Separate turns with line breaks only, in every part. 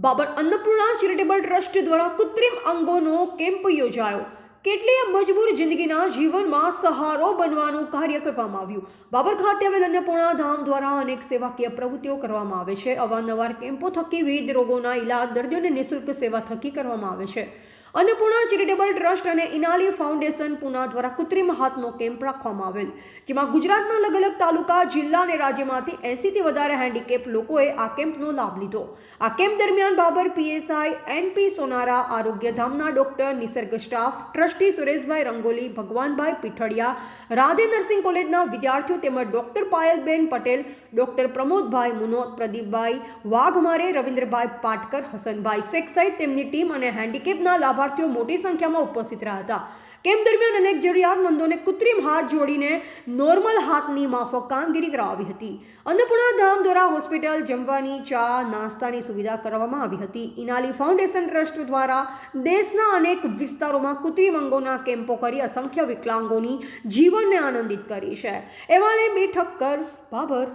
Babur Annapurna charitable trust દ્વારા કૃત્રિમ અંગોનો camp યોજાયો। કેટલીય મજબૂર જિંદગીના જીવનમાં સહારો બનવાનું કાર્ય કરવામાં આવ્યું। બાબર ખાતે આવેલ અન્નપૂર્ણા ધામ દ્વારા અનેક સેવાકીય પ્રવૃત્તિઓ કરવામાં આવે છે। અવારનવાર કેમ્પો થકી વિવિધ રોગોના ઇલાજ દર્દીઓને નિઃશુલ્ક સેવા થકી કરવામાં આવે છે। અન્નપૂર્ણા ચેરિટેબલ ટ્રસ્ટ અને ઇનાલી ફાઉન્ડેશન પૂના દ્વારા કૃત્રિમ હાથનો કેમ્પ રાખવામાં આવેલ, જેમાં ગુજરાતના અલગ અલગ તાલુકા, જિલ્લા અને રાજ્યમાંથી 80 થી વધારે હેન્ડીકેપ લોકોએ આ કેમ્પનો લાભ લીધો। આ કેમ્પ દરમિયાન બાબર પીએસઆઈ એનપી સોનારા, આરોગ્ય ધામના doctor, Nisarg staff, trustee Sureshbhai Rangoli, Bhagwanbhai Pithadiya, Radhe nursing કોલેજના વિદ્યાર્થીઓ તેમજ ડોક્ટર પાયલબેન પટેલ, ડોક્ટર પ્રમોદભાઈ મુનોત, પ્રદીપભાઈ વાઘમારે, રવિન્દ્રભાઈ પાટકર, હસનભાઈ શેખ સહિત તેમની ટીમ અને હેન્ડીકેપના લાભાર્થીઓ મોટી સંખ્યામાં ઉપસ્થિત રહ્યા હતા। કેમ્પ દરમિયાન અનેક જરૂરિયાતમંદોને કૃત્રિમ હાથ જોડીને નોર્મલ હાથની માફક કામગીરી કરાવી હતી। અન્નપૂર્ણા ધામ દ્વારા હોસ્પિટલ, જમવાની, ચા, નાસ્તાની સુવિધા કરવામાં આવી હતી। ઇનાલી ફાઉન્ડેશન ટ્રસ્ટ દ્વારા દેશના અનેક વિસ્તારોમાં કૃત્રિમ અંગોના કેમ્પો કરી અસંખ્ય વિકલાંગોની જીવનને આનંદિત કરી છે। એવાને બી ઠક્કર, બાબર।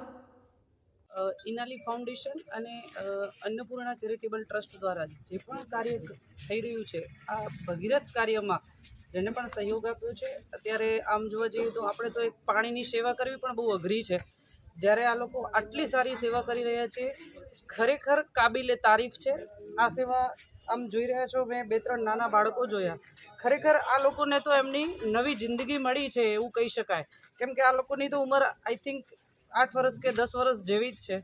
ઇનાલી ફાઉન્ડેશન અને અન્નપૂર્ણા ચેરિટેબલ ટ્રસ્ટ દ્વારા જે પણ કાર્ય થઈ રહ્યું છે, આ ભગીરથ કાર્યમાં જેને પણ સહયોગ આપ્યો છે, અત્યારે આમ જોવા જઈએ તો આપણે તો એક પાણીની સેવા કરવી પણ બહુ અઘરી છે, જ્યારે આ લોકો આટલી સારી સેવા કરી રહ્યા છે, ખરેખર કાબિલે તારીફ છે। આ સેવા આમ જોઈ રહ્યા છો, મેં 2-3 નાના બાળકો જોયા, ખરેખર આ લોકોને તો એમની નવી જિંદગી મળી છે એવું કહી શકાય, કેમ કે આ લોકોની તો ઉંમર આઈ થિંક 8 વર્ષ કે 10 વર્ષ જેવી જ છે।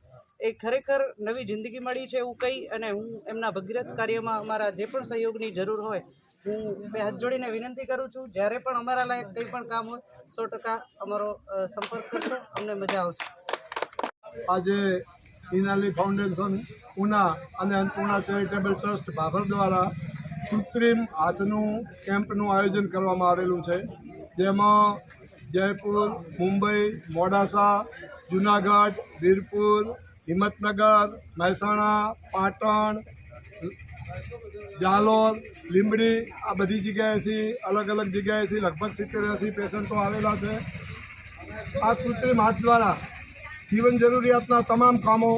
એ ખરેખર નવી જિંદગી મળી છે એવું કહી અને હું એમના ભગીરથ કાર્યમાં અમારા જે પણ સહયોગની જરૂર હોય, હું બે હાથ જોડીને વિનંતી કરું છું, જ્યારે પણ અમારા લાયક કંઈ પણ કામ હોય 100% અમારો સંપર્ક કરશો, અમને મજા આવશે।
આજે ઇનાલી ફાઉન્ડેશન પૂના અને અન્નપૂર્ણા ચેરિટેબલ ટ્રસ્ટ બાબર દ્વારા કૃત્રિમ હાથનું કેમ્પનું આયોજન કરવામાં આવેલું છે, જેમાં જયપુર, મુંબઈ, મોડાસા, જુનાગઢ, વીરપુર, હિંમતનગર, મહેસાણા, પાટણ, જાલોર, લીંબડી, આ બધી જગ્યાએથી અલગ અલગ જગ્યાએથી લગભગ 70-80 પેશન્ટો આવેલા છે। આ કૃત્રિમ હાથ દ્વારા જીવન જરૂરિયાતના તમામ કામો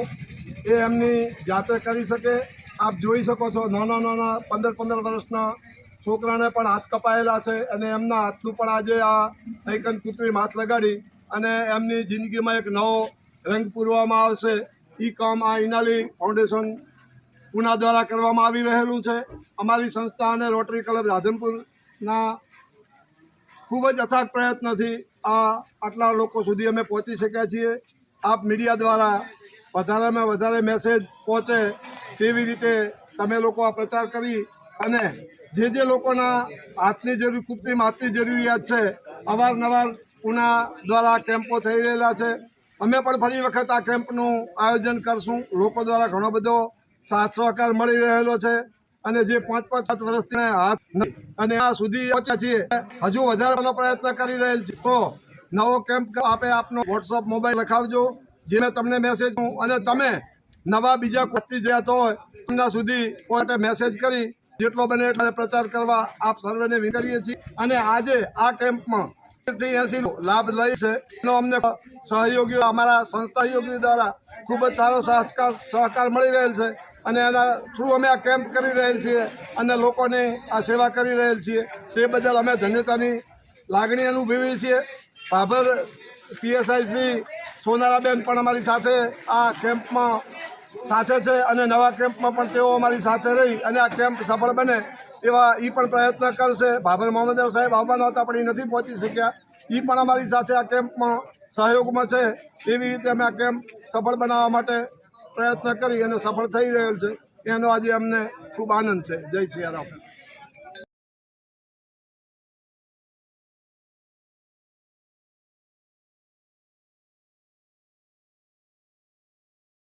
એ એમની જાતે કરી શકે। આપ જોઈ શકો છો, નાના 15-15 વર્ષના છોકરાને પણ હાથ કપાયેલા છે અને એમના હાથનું પણ આજે આ એક કૃત્રિમ હાથ લગાડી અને એમની જિંદગીમાં એક નવો રંગ પૂરવામાં આવશે। એ કામ આ ઇનાલી ફાઉન્ડેશન પૂના દ્વારા કરવામાં આવી રહેલું છે। અમારી સંસ્થા અને રોટરી ક્લબ રાધનપુરના ખૂબ જ અથાગ પ્રયત્નથી આટલા લોકો સુધી અમે પહોંચી શક્યા છીએ। આપ મીડિયા દ્વારા વધારેમાં વધારે મેસેજ પહોંચે તેવી રીતે તમે લોકો આ પ્રચાર કરી અને જે લોકોના હાથની જરૂર, કૃત્રિમ હાથની જરૂરિયાત છે, અવારનવાર પૂના દ્વારા કેમ્પો થઈ રહેલા છે। અમે પણ ફરી વખત આ કેમ્પનું આયોજન કરશું। લોકો દ્વારા ઘણો બધો સાથ સહકાર મળી રહેલો છે અને જે 5-5 વર્ષથી હાથ અને આ સુધી પહોંચ્યા છીએ, હજુ વધારવાનો પ્રયત્ન કરી રહેલ છે। તો નવો કેમ્પ આપનો વોટ્સઅપ મોબાઈલ લખાવજો, જે મેં તમને મેસેજ અને તમે નવા બીજા કોઈ જતો હોય એમના સુધી પોતે મેસેજ કરી જેટલો બને એટલો પ્રચાર કરવા આપ સર્વેને વિનંતી કરીએ છીએ। અને આજે આ કેમ્પમાં 80 લાભ લઈ છે, એનો અમને સહયોગીઓ, અમારા સંસ્થા સહયોગીઓ દ્વારા ખૂબ જ સારો સહકાર મળી રહેલ છે અને એના થ્રુ અમે આ કેમ્પ કરી રહેલ છીએ અને લોકોને આ સેવા કરી રહેલ છીએ। તે બદલ અમે ધન્યતાની લાગણી અનુભવીએ છીએ। બાબર પીએસઆઈ શ્રી સોનારાબેન પણ અમારી સાથે આ કેમ્પમાં સાથે છે અને નવા કેમ્પમાં પણ તેઓ અમારી સાથે રહી અને આ કેમ્પ સફળ બને એવા એ પણ પ્રયત્ન કરશે। બાબર મોહમ્મદ સાહેબ આવવાના હતા પણ એ નથી પહોંચી શક્યા, એ પણ અમારી સાથે આ કેમ્પમાં સહયોગમાં છે। એવી રીતે અમે આ કેમ્પ સફળ બનાવવા માટે પ્રયત્ન કરી અને સફળ થઈ રહેલ છે, એનો આજે અમને ખૂબ આનંદ છે। જય સિયારામ।